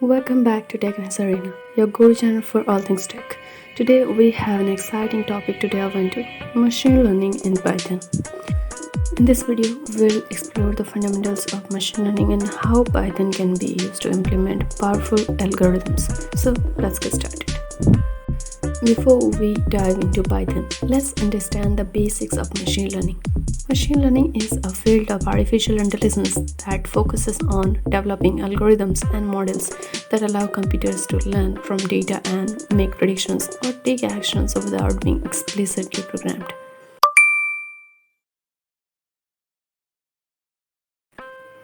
Welcome back to Tech Arena, your go channel for all things tech. Today we have an exciting topic to delve into: machine learning in Python. In this video, we'll explore the fundamentals of machine learning and how Python can be used to implement powerful algorithms. So let's get started. Before we dive into Python, let's understand the basics of machine learning. Machine learning is a field of artificial intelligence that focuses on developing algorithms and models that allow computers to learn from data and make predictions or take actions without being explicitly programmed.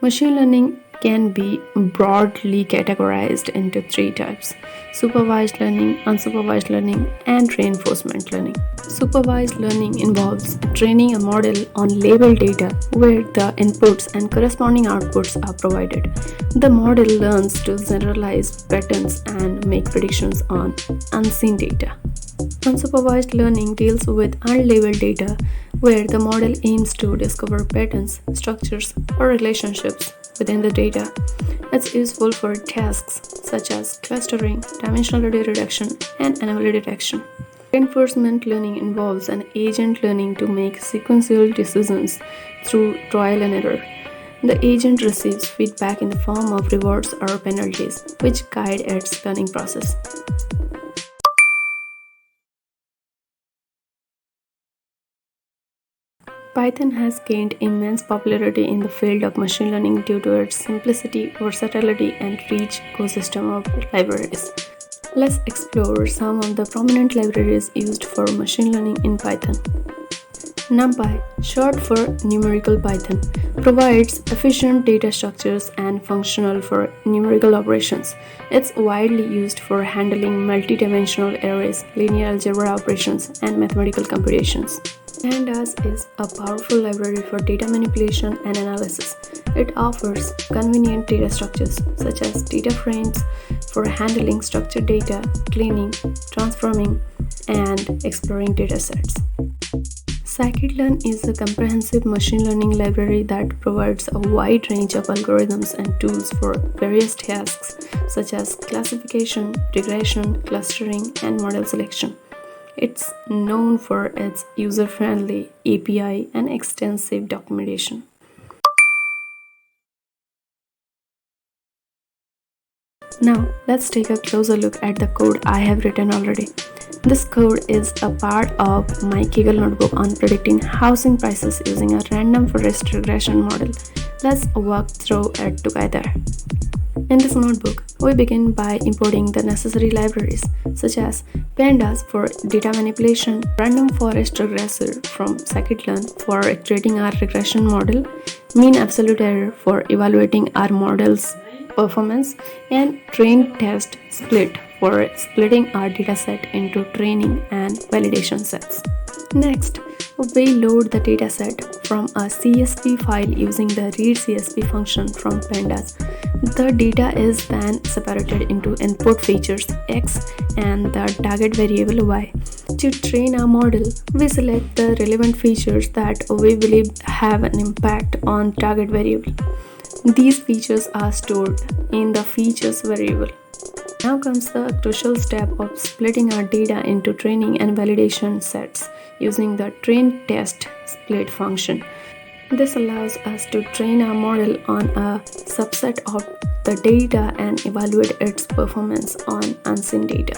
Machine learning can be broadly categorized into three types: supervised learning, unsupervised learning, and reinforcement learning. Supervised learning involves training a model on labeled data where the inputs and corresponding outputs are provided. The model learns to generalize patterns and make predictions on unseen data. Unsupervised learning deals with unlabeled data where the model aims to discover patterns, structures, or relationships within the data. It's useful for tasks such as clustering, dimensionality reduction, and anomaly detection. Reinforcement learning involves an agent learning to make sequential decisions through trial and error. The agent receives feedback in the form of rewards or penalties, which guide its learning process. Python has gained immense popularity in the field of machine learning due to its simplicity, versatility, and rich ecosystem of libraries. Let's explore some of the prominent libraries used for machine learning in Python. NumPy, short for numerical Python, provides efficient data structures and functional for numerical operations. It's widely used for handling multi-dimensional arrays, linear algebra operations, and mathematical computations. Pandas is a powerful library for data manipulation and analysis. It offers convenient data structures such as data frames for handling structured data, cleaning, transforming, and exploring datasets. Scikit-learn is a comprehensive machine learning library that provides a wide range of algorithms and tools for various tasks such as classification, regression, clustering, and model selection. It's known for its user-friendly API and extensive documentation. Now, let's take a closer look at the code I have written already. This code is a part of my Kaggle notebook on predicting housing prices using a random forest regression model. Let's walk through it together. In this notebook, we begin by importing the necessary libraries such as Pandas for data manipulation, Random Forest Regressor from Scikit-learn for creating our regression model, mean absolute error for evaluating our model's performance, and train test split for splitting our dataset into training and validation sets. Next, we load the dataset from a CSV file using the readCSV function from Pandas. The data is then separated into input features X and the target variable Y. To train our model, we select the relevant features that we believe have an impact on target variable. These features are stored in the features variable. Now comes the crucial step of splitting our data into training and validation sets using the train test split function. This allows us to train our model on a subset of the data and evaluate its performance on unseen data.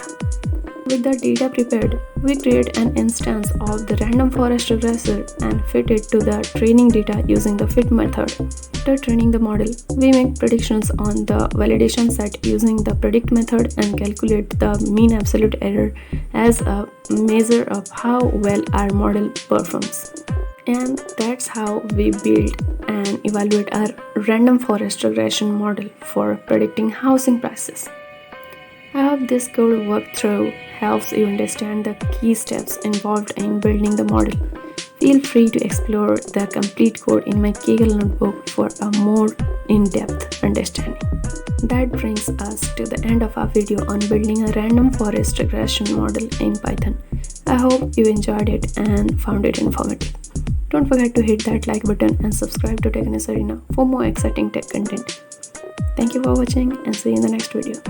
With the data prepared, we create an instance of the random forest regressor and fit it to the training data using the fit method. After training the model, we make predictions on the validation set using the predict method and calculate the mean absolute error as a measure of how well our model performs. And that's how we build and evaluate our random forest regression model for predicting housing prices. I hope this code walkthrough helps you understand the key steps involved in building the model. Feel free to explore the complete code in my Kaggle notebook for a more in-depth understanding. That brings us to the end of our video on building a random forest regression model in Python. I hope you enjoyed it and found it informative. Don't forget to hit that like button and subscribe to Tech Arena for more exciting tech content. Thank you for watching and see you in the next video.